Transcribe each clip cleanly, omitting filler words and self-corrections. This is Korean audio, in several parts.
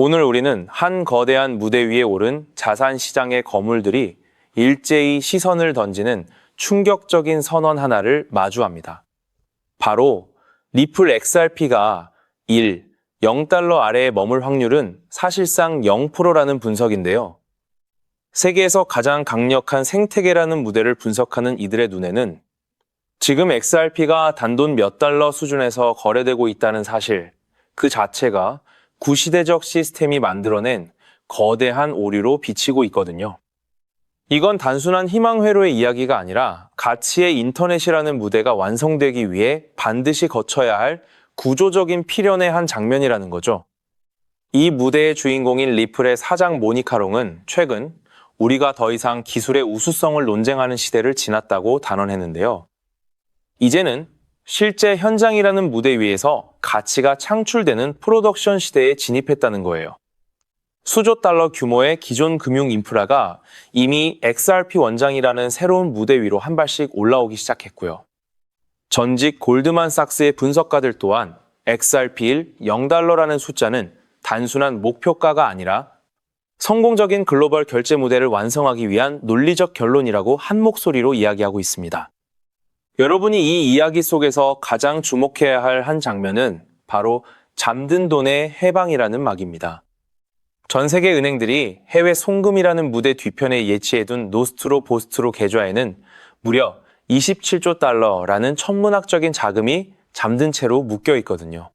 오늘 우리는 한 거대한 무대 위에 오른 자산 시장의 거물들이 일제히 시선을 던지는 충격적인 선언 하나를 마주합니다. 바로 리플 XRP가 0달러 아래에 머물 확률은 사실상 0%라는 분석인데요. 세계에서 가장 강력한 생태계라는 무대를 분석하는 이들의 눈에는 지금 XRP가 단돈 몇 달러 수준에서 거래되고 있다는 사실, 그 자체가 구시대적 시스템이 만들어낸 거대한 오류로 비치고 있거든요. 이건 단순한 희망회로의 이야기가 아니라 가치의 인터넷이라는 무대가 완성되기 위해 반드시 거쳐야 할 구조적인 필연의 한 장면이라는 거죠. 이 무대의 주인공인 리플의 사장 모니카 롱은 최근 우리가 더 이상 기술의 우수성을 논쟁하는 시대를 지났다고 단언했는데요. 이제는 실제 현장이라는 무대 위에서 가치가 창출되는 프로덕션 시대에 진입했다는 거예요. 수조 달러 규모의 기존 금융 인프라가 이미 XRP 원장이라는 새로운 무대 위로 한 발씩 올라오기 시작했고요. 전직 골드만삭스의 분석가들 또한 XRP 0달러라는 숫자는 단순한 목표가가 아니라 성공적인 글로벌 결제 무대를 완성하기 위한 논리적 결론이라고 한 목소리로 이야기하고 있습니다. 여러분이 이 이야기 속에서 가장 주목해야 할 한 장면은 바로 잠든 돈의 해방이라는 막입니다. 전 세계 은행들이 해외 송금이라는 무대 뒤편에 예치해둔 노스트로 보스트로 계좌에는 무려 27조 달러라는 천문학적인 자금이 잠든 채로 묶여 있거든요.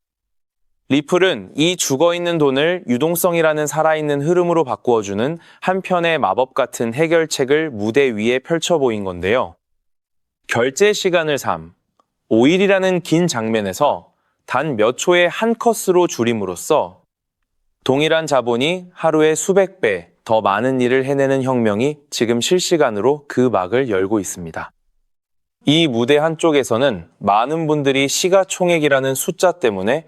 리플은 이 죽어있는 돈을 유동성이라는 살아있는 흐름으로 바꾸어주는 한편의 마법 같은 해결책을 무대 위에 펼쳐 보인 건데요. 결제 시간을 5일이라는 긴 장면에서 단 몇 초의 한 컷으로 줄임으로써 동일한 자본이 하루에 수백 배 더 많은 일을 해내는 혁명이 지금 실시간으로 그 막을 열고 있습니다. 이 무대 한쪽에서는 많은 분들이 시가총액이라는 숫자 때문에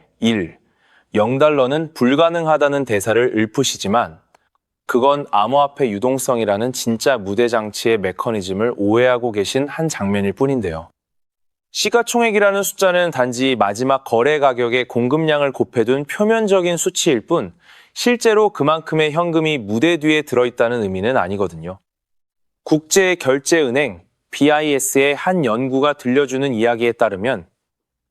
0달러는 불가능하다는 대사를 읊으시지만 그건 암호화폐 유동성이라는 진짜 무대 장치의 메커니즘을 오해하고 계신 한 장면일 뿐인데요. 시가총액이라는 숫자는 단지 마지막 거래 가격의 공급량을 곱해둔 표면적인 수치일 뿐 실제로 그만큼의 현금이 무대 뒤에 들어있다는 의미는 아니거든요. 국제결제은행 BIS의 한 연구가 들려주는 이야기에 따르면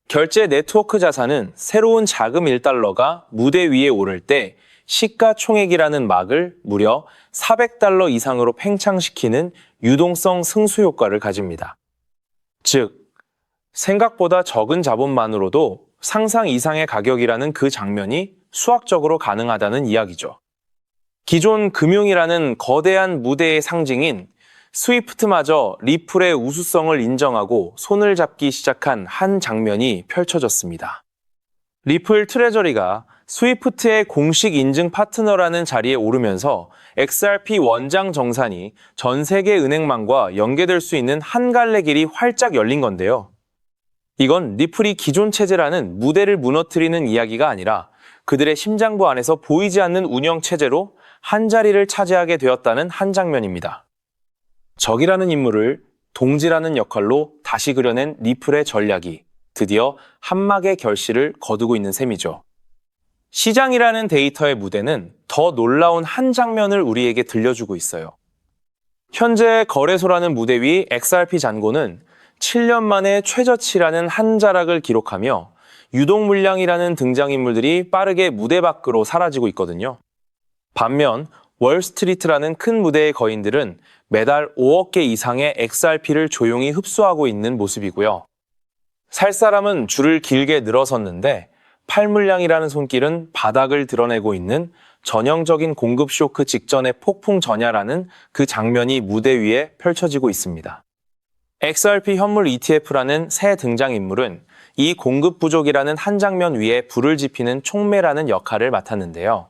결제 네트워크 자산은 새로운 자금 1달러가 무대 위에 오를 때 시가총액이라는 막을 무려 400달러 이상으로 팽창시키는 유동성 승수 효과를 가집니다. 즉, 생각보다 적은 자본만으로도 상상 이상의 가격이라는 그 장면이 수학적으로 가능하다는 이야기죠. 기존 금융이라는 거대한 무대의 상징인 스위프트마저 리플의 우수성을 인정하고 손을 잡기 시작한 한 장면이 펼쳐졌습니다. 리플 트레저리가 스위프트의 공식 인증 파트너라는 자리에 오르면서 XRP 원장 정산이 전 세계 은행망과 연계될 수 있는 한 갈래 길이 활짝 열린 건데요. 이건 리플이 기존 체제라는 무대를 무너뜨리는 이야기가 아니라 그들의 심장부 안에서 보이지 않는 운영 체제로 한 자리를 차지하게 되었다는 한 장면입니다. 적이라는 인물을 동지라는 역할로 다시 그려낸 리플의 전략이 드디어 한막의 결실을 거두고 있는 셈이죠. 시장이라는 데이터의 무대는 더 놀라운 한 장면을 우리에게 들려주고 있어요. 현재 거래소라는 무대 위 XRP 잔고는 7년 만에 최저치라는 한 자락을 기록하며 유동물량이라는 등장인물들이 빠르게 무대 밖으로 사라지고 있거든요. 반면 월스트리트라는 큰 무대의 거인들은 매달 5억 개 이상의 XRP를 조용히 흡수하고 있는 모습이고요. 살 사람은 줄을 길게 늘어섰는데 팔 물량이라는 손길은 바닥을 드러내고 있는 전형적인 공급 쇼크 직전의 폭풍 전야라는 그 장면이 무대 위에 펼쳐지고 있습니다. XRP 현물 ETF라는 새 등장인물은 이 공급 부족이라는 한 장면 위에 불을 지피는 촉매라는 역할을 맡았는데요.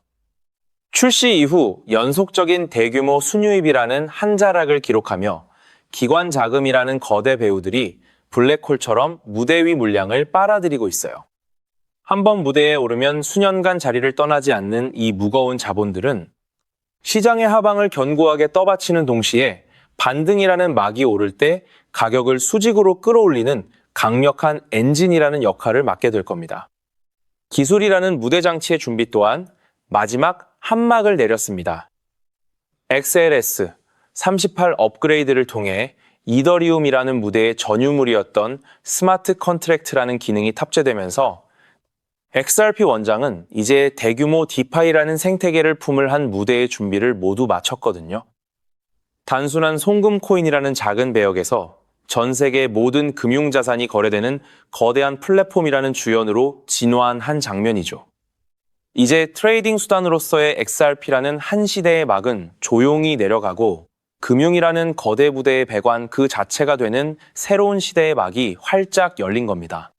출시 이후 연속적인 대규모 순유입이라는 한 자락을 기록하며 기관 자금이라는 거대 배우들이 블랙홀처럼 무대 위 물량을 빨아들이고 있어요. 한번 무대에 오르면 수년간 자리를 떠나지 않는 이 무거운 자본들은 시장의 하방을 견고하게 떠받치는 동시에 반등이라는 막이 오를 때 가격을 수직으로 끌어올리는 강력한 엔진이라는 역할을 맡게 될 겁니다. 기술이라는 무대 장치의 준비 또한 마지막 한막을 내렸습니다. XLS 38 업그레이드를 통해 이더리움이라는 무대의 전유물이었던 스마트 컨트랙트라는 기능이 탑재되면서 XRP 원장은 이제 대규모 디파이라는 생태계를 품을 한 무대의 준비를 모두 마쳤거든요. 단순한 송금 코인이라는 작은 배역에서 전 세계 모든 금융자산이 거래되는 거대한 플랫폼이라는 주연으로 진화한 한 장면이죠. 이제 트레이딩 수단으로서의 XRP라는 한 시대의 막은 조용히 내려가고 금융이라는 거대 부대의 배관 그 자체가 되는 새로운 시대의 막이 활짝 열린 겁니다.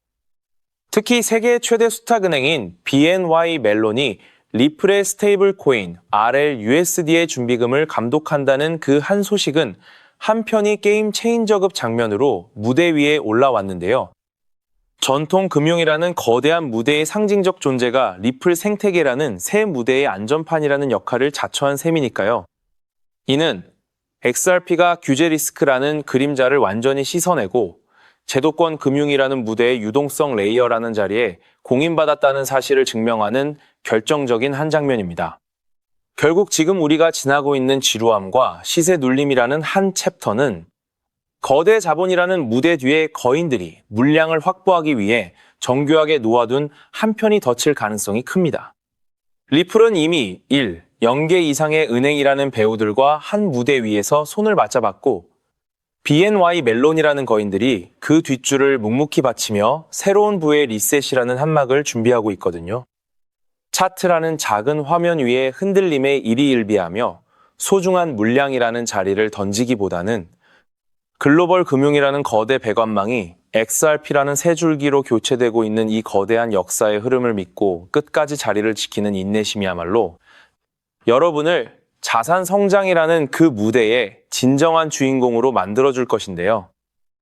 특히 세계 최대 수탁은행인 BNY 멜론이 리플의 스테이블 코인 RLUSD의 준비금을 감독한다는 그 한 소식은 한편이 게임 체인저급 장면으로 무대 위에 올라왔는데요. 전통 금융이라는 거대한 무대의 상징적 존재가 리플 생태계라는 새 무대의 안전판이라는 역할을 자처한 셈이니까요. 이는 XRP가 규제 리스크라는 그림자를 완전히 씻어내고 제도권 금융이라는 무대의 유동성 레이어라는 자리에 공인받았다는 사실을 증명하는 결정적인 한 장면입니다. 결국 지금 우리가 지나고 있는 지루함과 시세 눌림이라는 한 챕터는 거대 자본이라는 무대 뒤에 거인들이 물량을 확보하기 위해 정교하게 놓아둔 한 편이 덧칠 가능성이 큽니다. 리플은 이미 0개 이상의 은행이라는 배우들과 한 무대 위에서 손을 맞잡았고 BNY 멜론이라는 거인들이 그 뒷줄을 묵묵히 바치며 새로운 부의 리셋이라는 한막을 준비하고 있거든요. 차트라는 작은 화면 위에 흔들림에 일희일비하며 소중한 물량이라는 자리를 던지기보다는 글로벌 금융이라는 거대 배관망이 XRP라는 세 줄기로 교체되고 있는 이 거대한 역사의 흐름을 믿고 끝까지 자리를 지키는 인내심이야말로 여러분을 자산 성장이라는 그 무대의 진정한 주인공으로 만들어줄 것인데요.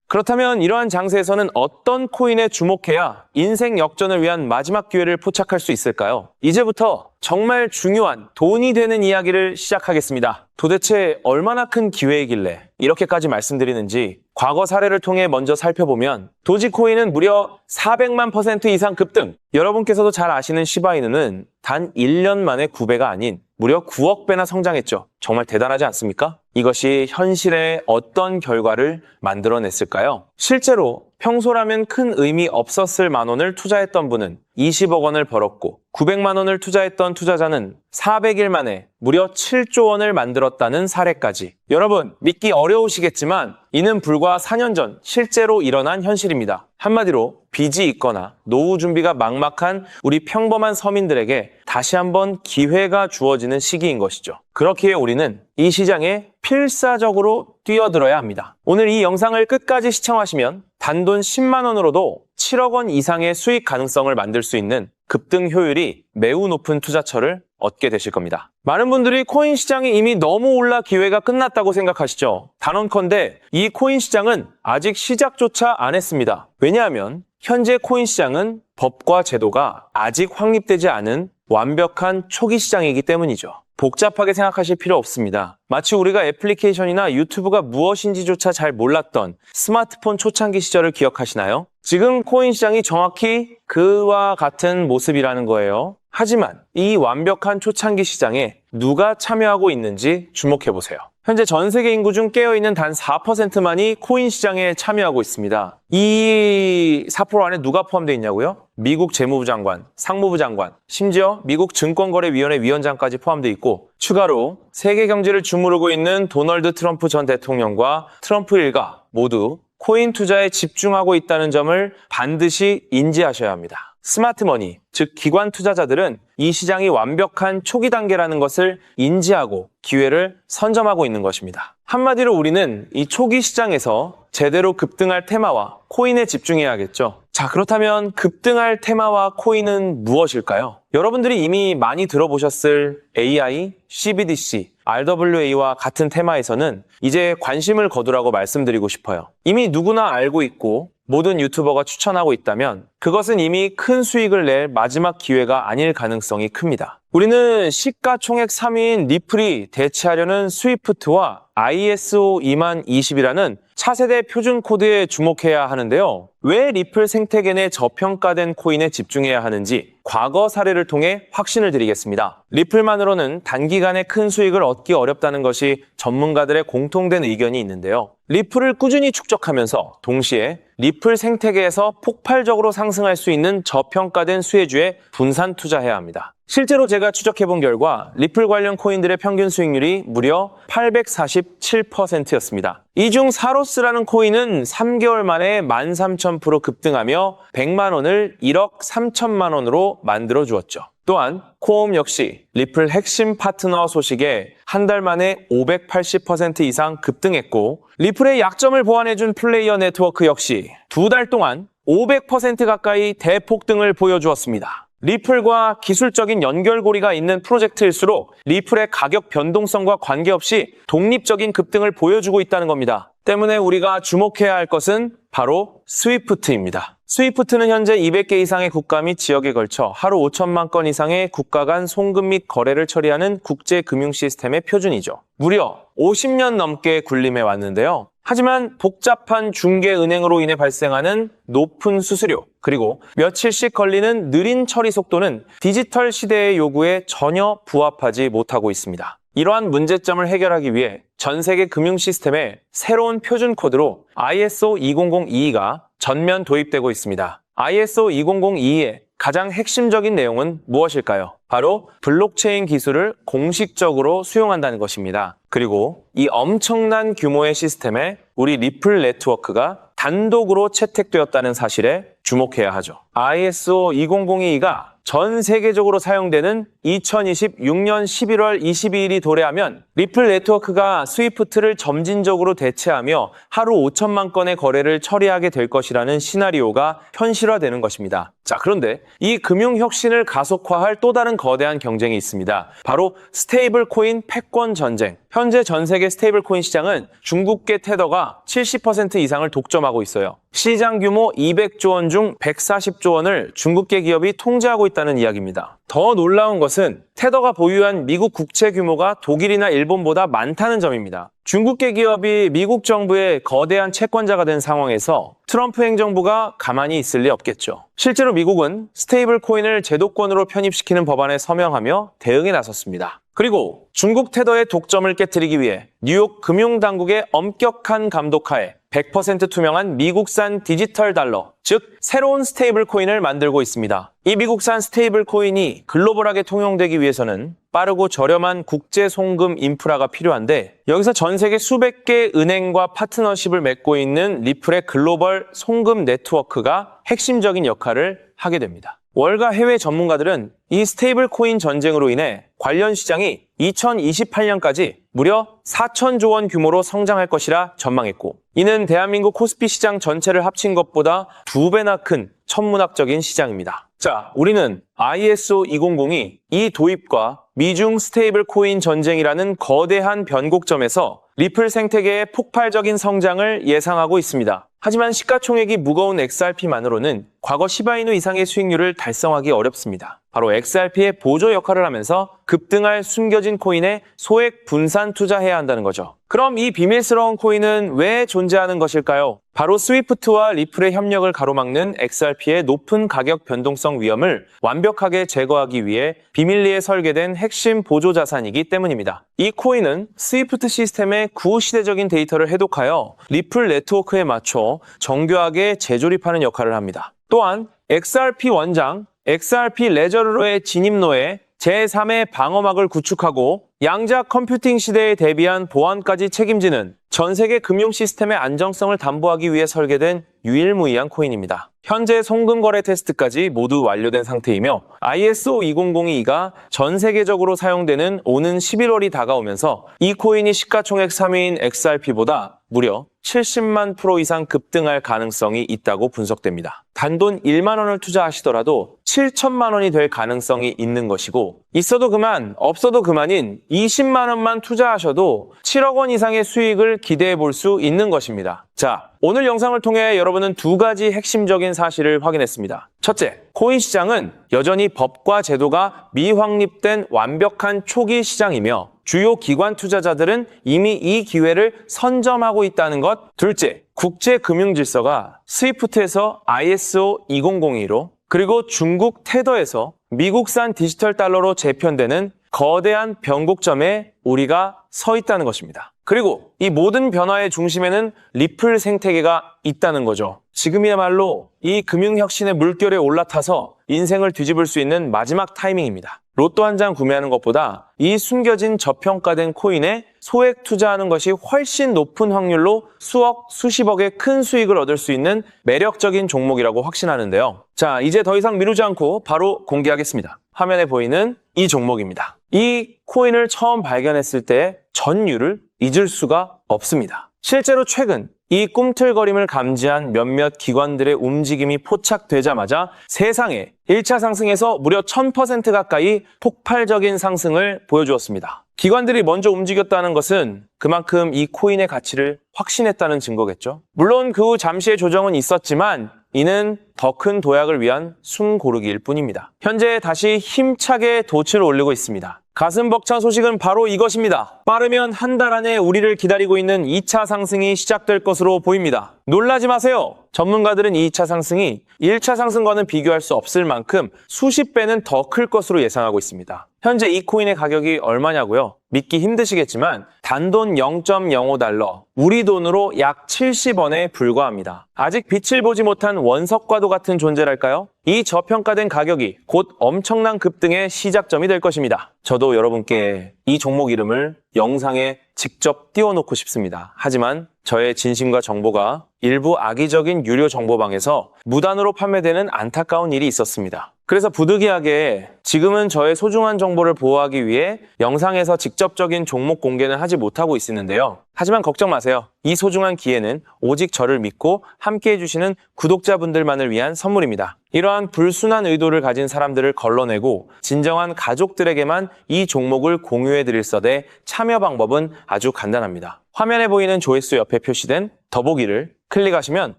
그렇다면 이러한 장세에서는 어떤 코인에 주목해야 인생 역전을 위한 마지막 기회를 포착할 수 있을까요? 이제부터 정말 중요한 돈이 되는 이야기를 시작하겠습니다. 도대체 얼마나 큰 기회이길래 이렇게까지 말씀드리는지 과거 사례를 통해 먼저 살펴보면 도지코인은 무려 400만 % 이상 급등! 여러분께서도 잘 아시는 시바이누는 단 1년 만에 9배가 아닌 무려 9억 배나 성장했죠. 정말 대단하지 않습니까? 이것이 현실에 어떤 결과를 만들어냈을까요? 실제로 평소라면 큰 의미 없었을 만 원을 투자했던 분은 20억 원을 벌었고 900만 원을 투자했던 투자자는 400일 만에 무려 7조 원을 만들었다는 사례까지. 여러분, 믿기 어려우시겠지만 이는 불과 4년 전 실제로 일어난 현실입니다. 한마디로 빚이 있거나 노후 준비가 막막한 우리 평범한 서민들에게 다시 한번 기회가 주어지는 시기인 것이죠. 그렇기에 우리는 이 시장에 필사적으로 뛰어들어야 합니다. 오늘 이 영상을 끝까지 시청하시면 단돈 10만 원으로도 7억 원 이상의 수익 가능성을 만들 수 있는 급등 효율이 매우 높은 투자처를 얻게 되실 겁니다. 많은 분들이 코인 시장이 이미 너무 올라 기회가 끝났다고 생각하시죠? 단언컨대 이 코인 시장은 아직 시작조차 안 했습니다. 왜냐하면 현재 코인 시장은 법과 제도가 아직 확립되지 않은 완벽한 초기 시장이기 때문이죠. 복잡하게 생각하실 필요 없습니다. 마치 우리가 애플리케이션이나 유튜브가 무엇인지조차 잘 몰랐던 스마트폰 초창기 시절을 기억하시나요? 지금 코인 시장이 정확히 그와 같은 모습이라는 거예요. 하지만 이 완벽한 초창기 시장에 누가 참여하고 있는지 주목해보세요. 현재 전 세계 인구 중 깨어있는 단 4%만이 코인 시장에 참여하고 있습니다. 이 4% 안에 누가 포함되어 있냐고요? 미국 재무부 장관, 상무부 장관, 심지어 미국 증권거래위원회 위원장까지 포함되어 있고 추가로 세계 경제를 주무르고 있는 도널드 트럼프 전 대통령과 트럼프 일가 모두 코인 투자에 집중하고 있다는 점을 반드시 인지하셔야 합니다. 스마트머니, 즉 기관 투자자들은 이 시장이 완벽한 초기 단계라는 것을 인지하고 기회를 선점하고 있는 것입니다. 한마디로 우리는 이 초기 시장에서 제대로 급등할 테마와 코인에 집중해야겠죠. 자, 그렇다면 급등할 테마와 코인은 무엇일까요? 여러분들이 이미 많이 들어보셨을 AI, CBDC, RWA와 같은 테마에서는 이제 관심을 거두라고 말씀드리고 싶어요. 이미 누구나 알고 있고 모든 유튜버가 추천하고 있다면 그것은 이미 큰 수익을 낼 마지막 기회가 아닐 가능성이 큽니다. 우리는 시가총액 3위인 리플이 대체하려는 스위프트와 ISO 2020이라는 차세대 표준 코드에 주목해야 하는데요. 왜 리플 생태계 내 저평가된 코인에 집중해야 하는지 과거 사례를 통해 확신을 드리겠습니다. 리플만으로는 단기간에 큰 수익을 얻기 어렵다는 것이 전문가들의 공통된 의견이 있는데요. 리플을 꾸준히 축적하면서 동시에 리플 생태계에서 폭발적으로 상승할 수 있는 저평가된 수혜주에 분산 투자해야 합니다. 실제로 제가 추적해본 결과 리플 관련 코인들의 평균 수익률이 무려 847%였습니다. 이 중 사로스라는 코인은 3개월 만에 13,000% 급등하며 100만 원을 1억 3천만 원으로 만들어 주었죠. 또한 코옴 역시 리플 핵심 파트너 소식에 한 달 만에 580% 이상 급등했고, 리플의 약점을 보완해준 플레이어 네트워크 역시 2달 동안 500% 가까이 대폭등을 보여주었습니다. 리플과 기술적인 연결고리가 있는 프로젝트일수록 리플의 가격 변동성과 관계없이 독립적인 급등을 보여주고 있다는 겁니다. 때문에 우리가 주목해야 할 것은 바로 스위프트입니다. 스위프트는 현재 200개 이상의 국가 및 지역에 걸쳐 하루 5천만 건 이상의 국가 간 송금 및 거래를 처리하는 국제 금융 시스템의 표준이죠. 무려 50년 넘게 군림해 왔는데요. 하지만 복잡한 중개은행으로 인해 발생하는 높은 수수료, 그리고 며칠씩 걸리는 느린 처리 속도는 디지털 시대의 요구에 전혀 부합하지 못하고 있습니다. 이러한 문제점을 해결하기 위해 전 세계 금융 시스템에 새로운 표준 코드로 ISO 20022가 전면 도입되고 있습니다. ISO 20022의 가장 핵심적인 내용은 무엇일까요? 바로 블록체인 기술을 공식적으로 수용한다는 것입니다. 그리고 이 엄청난 규모의 시스템에 우리 리플 네트워크가 단독으로 채택되었다는 사실에 주목해야 하죠. ISO 20022가 전 세계적으로 사용되는 2026년 11월 22일이 도래하면 리플 네트워크가 스위프트를 점진적으로 대체하며 하루 5천만 건의 거래를 처리하게 될 것이라는 시나리오가 현실화되는 것입니다. 자, 그런데 이 금융 혁신을 가속화할 또 다른 거대한 경쟁이 있습니다. 바로 스테이블 코인 패권 전쟁. 현재 전 세계 스테이블 코인 시장은 중국계 테더가 70% 이상을 독점하고 있어요. 시장 규모 200조 원 중 140조 원을 중국계 기업이 통제하고 있다는 이야기입니다. 더 놀라운 것은 테더가 보유한 미국 국채 규모가 독일이나 일본보다 많다는 점입니다. 중국계 기업이 미국 정부의 거대한 채권자가 된 상황에서 트럼프 행정부가 가만히 있을 리 없겠죠. 실제로 미국은 스테이블 코인을 제도권으로 편입시키는 법안에 서명하며 대응에 나섰습니다. 그리고 중국 테더의 독점을 깨트리기 위해 뉴욕 금융당국의 엄격한 감독하에 100% 투명한 미국산 디지털 달러, 즉 새로운 스테이블 코인을 만들고 있습니다. 이 미국산 스테이블 코인이 글로벌하게 통용되기 위해서는 빠르고 저렴한 국제 송금 인프라가 필요한데, 여기서 전 세계 수백 개 은행과 파트너십을 맺고 있는 리플의 글로벌 송금 네트워크가 핵심적인 역할을 하게 됩니다. 월가 해외 전문가들은 이 스테이블 코인 전쟁으로 인해 관련 시장이 2028년까지 무려 4천조 원 규모로 성장할 것이라 전망했고, 이는 대한민국 코스피 시장 전체를 합친 것보다 2배나 큰 천문학적인 시장입니다. 자, 우리는 ISO 200이 이 도입과 미중 스테이블 코인 전쟁이라는 거대한 변곡점에서 리플 생태계의 폭발적인 성장을 예상하고 있습니다. 하지만 시가총액이 무거운 XRP만으로는 과거 시바이누 이상의 수익률을 달성하기 어렵습니다. 바로 XRP의 보조 역할을 하면서 급등할 숨겨진 코인에 소액 분산 투자해야 한다는 거죠. 그럼 이 비밀스러운 코인은 왜 존재하는 것일까요? 바로 스위프트와 리플의 협력을 가로막는 XRP의 높은 가격 변동성 위험을 완벽하게 제거하기 위해 비밀리에 설계된 핵심 보조 자산이기 때문입니다. 이 코인은 스위프트 시스템의 구시대적인 데이터를 해독하여 리플 네트워크에 맞춰 정교하게 재조립하는 역할을 합니다. 또한 XRP 원장, XRP 레저러의 진입로에 제3의 방어막을 구축하고 양자 컴퓨팅 시대에 대비한 보안까지 책임지는 전 세계 금융 시스템의 안정성을 담보하기 위해 설계된 유일무이한 코인입니다. 현재 송금 거래 테스트까지 모두 완료된 상태이며 ISO 20022가 전 세계적으로 사용되는 오는 11월이 다가오면서 이 코인이 시가총액 3위인 XRP보다 무려 70만 % 이상 급등할 가능성이 있다고 분석됩니다. 단돈 1만 원을 투자하시더라도 7천만 원이 될 가능성이 있는 것이고, 있어도 그만, 없어도 그만인 20만 원만 투자하셔도 7억 원 이상의 수익을 기대해 볼 수 있는 것입니다. 자, 오늘 영상을 통해 여러분은 두 가지 핵심적인 사실을 확인했습니다. 첫째, 코인 시장은 여전히 법과 제도가 미확립된 완벽한 초기 시장이며 주요 기관 투자자들은 이미 이 기회를 선점하고 있다는 것. 둘째, 국제금융질서가 스위프트에서 ISO 2002로 그리고 중국 테더에서 미국산 디지털 달러로 재편되는 거대한 변곡점에 우리가 서 있다는 것입니다. 그리고 이 모든 변화의 중심에는 리플 생태계가 있다는 거죠. 지금이야말로 이 금융혁신의 물결에 올라타서 인생을 뒤집을 수 있는 마지막 타이밍입니다. 로또 한 장 구매하는 것보다 이 숨겨진 저평가된 코인에 소액 투자하는 것이 훨씬 높은 확률로 수억, 수십억의 큰 수익을 얻을 수 있는 매력적인 종목이라고 확신하는데요. 자, 이제 더 이상 미루지 않고 바로 공개하겠습니다. 화면에 보이는 이 종목입니다. 이 코인을 처음 발견했을 때 전율을 잊을 수가 없습니다. 실제로 최근 이 꿈틀거림을 감지한 몇몇 기관들의 움직임이 포착되자마자 세상에 1차 상승에서 무려 1000% 가까이 폭발적인 상승을 보여주었습니다. 기관들이 먼저 움직였다는 것은 그만큼 이 코인의 가치를 확신했다는 증거겠죠. 물론 그 후 잠시의 조정은 있었지만 이는 더 큰 도약을 위한 숨고르기일 뿐입니다. 현재 다시 힘차게 돛을 올리고 있습니다. 가슴 벅찬 소식은 바로 이것입니다. 빠르면 한 달 안에 우리를 기다리고 있는 2차 상승이 시작될 것으로 보입니다. 놀라지 마세요. 전문가들은 이 2차 상승이 1차 상승과는 비교할 수 없을 만큼 수십 배는 더 클 것으로 예상하고 있습니다. 현재 이 코인의 가격이 얼마냐고요? 믿기 힘드시겠지만 단돈 0.05달러, 우리 돈으로 약 70원에 불과합니다. 아직 빛을 보지 못한 원석과도 같은 존재랄까요? 이 저평가된 가격이 곧 엄청난 급등의 시작점이 될 것입니다. 저도 여러분께 이 종목 이름을 영상에 직접 띄워놓고 싶습니다. 하지만 저의 진심과 정보가 일부 악의적인 유료 정보방에서 무단으로 판매되는 안타까운 일이 있었습니다. 그래서 부득이하게 지금은 저의 소중한 정보를 보호하기 위해 영상에서 직접적인 종목 공개는 하지 못하고 있었는데요. 하지만 걱정 마세요. 이 소중한 기회는 오직 저를 믿고 함께 해주시는 구독자분들만을 위한 선물입니다. 이러한 불순한 의도를 가진 사람들을 걸러내고 진정한 가족들에게만 이 종목을 공유해드릴 서대 참여 방법은 아주 간단합니다. 화면에 보이는 조회수 옆에 표시된 더보기를 클릭하시면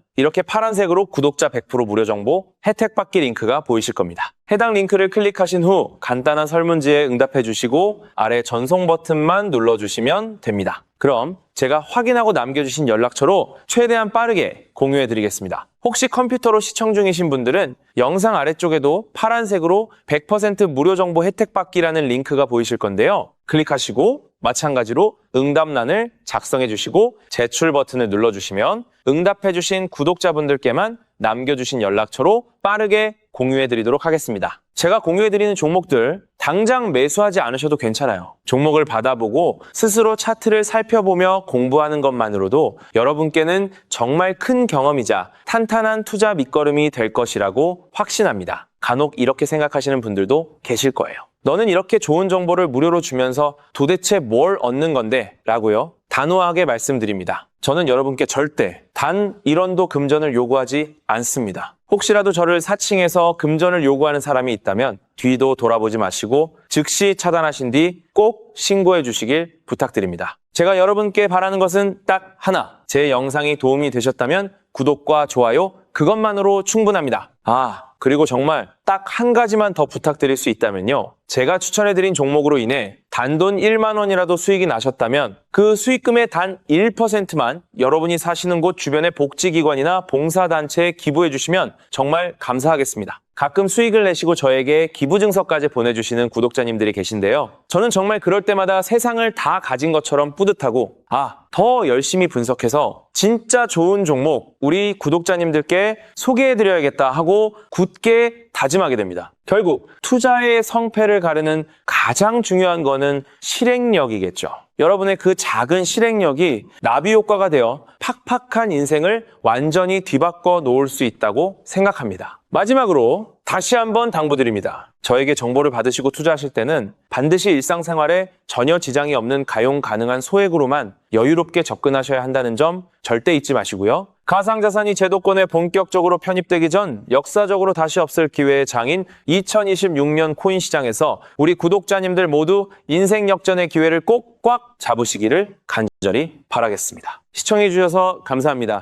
이렇게 파란색으로 구독자 100% 무료 정보 혜택 받기 링크가 보이실 겁니다. 해당 링크를 클릭하신 후 간단한 설문지에 응답해 주시고 아래 전송 버튼만 눌러주시면 됩니다. 그럼 제가 확인하고 남겨주신 연락처로 최대한 빠르게 공유해 드리겠습니다. 혹시 컴퓨터로 시청 중이신 분들은 영상 아래쪽에도 파란색으로 100% 무료 정보 혜택 받기라는 링크가 보이실 건데요. 클릭하시고 마찬가지로 응답란을 작성해 주시고 제출 버튼을 눌러주시면 응답해 주신 구독자분들께만 남겨주신 연락처로 빠르게 공유해 드리도록 하겠습니다. 제가 공유해 드리는 종목들 당장 매수하지 않으셔도 괜찮아요. 종목을 받아보고 스스로 차트를 살펴보며 공부하는 것만으로도 여러분께는 정말 큰 경험이자 탄탄한 투자 밑거름이 될 것이라고 확신합니다. 간혹 이렇게 생각하시는 분들도 계실 거예요. 너는 이렇게 좋은 정보를 무료로 주면서 도대체 뭘 얻는 건데? 라고요. 단호하게 말씀드립니다. 저는 여러분께 절대 단 1원도 금전을 요구하지 않습니다. 혹시라도 저를 사칭해서 금전을 요구하는 사람이 있다면 뒤도 돌아보지 마시고 즉시 차단하신 뒤 꼭 신고해 주시길 부탁드립니다. 제가 여러분께 바라는 것은 딱 하나. 제 영상이 도움이 되셨다면 구독과 좋아요 그것만으로 충분합니다. 그리고 정말 딱 한 가지만 더 부탁드릴 수 있다면요. 제가 추천해드린 종목으로 인해 단돈 1만 원이라도 수익이 나셨다면 그 수익금의 단 1%만 여러분이 사시는 곳 주변의 복지기관이나 봉사단체에 기부해 주시면 정말 감사하겠습니다. 가끔 수익을 내시고 저에게 기부증서까지 보내주시는 구독자님들이 계신데요. 저는 정말 그럴 때마다 세상을 다 가진 것처럼 뿌듯하고 더 열심히 분석해서 진짜 좋은 종목 우리 구독자님들께 소개해드려야겠다 하고 굳게 다짐하게 됩니다. 결국 투자의 성패를 가르는 가장 중요한 거는 실행력이겠죠. 여러분의 그 작은 실행력이 나비 효과가 되어 팍팍한 인생을 완전히 뒤바꿔 놓을 수 있다고 생각합니다. 마지막으로 다시 한번 당부드립니다. 저에게 정보를 받으시고 투자하실 때는 반드시 일상생활에 전혀 지장이 없는 가용 가능한 소액으로만 여유롭게 접근하셔야 한다는 점 절대 잊지 마시고요. 가상자산이 제도권에 본격적으로 편입되기 전 역사적으로 다시 없을 기회의 장인 2026년 코인 시장에서 우리 구독자님들 모두 인생 역전의 기회를 꼭 꽉 잡으시기를 간절히 바라겠습니다. 시청해주셔서 감사합니다.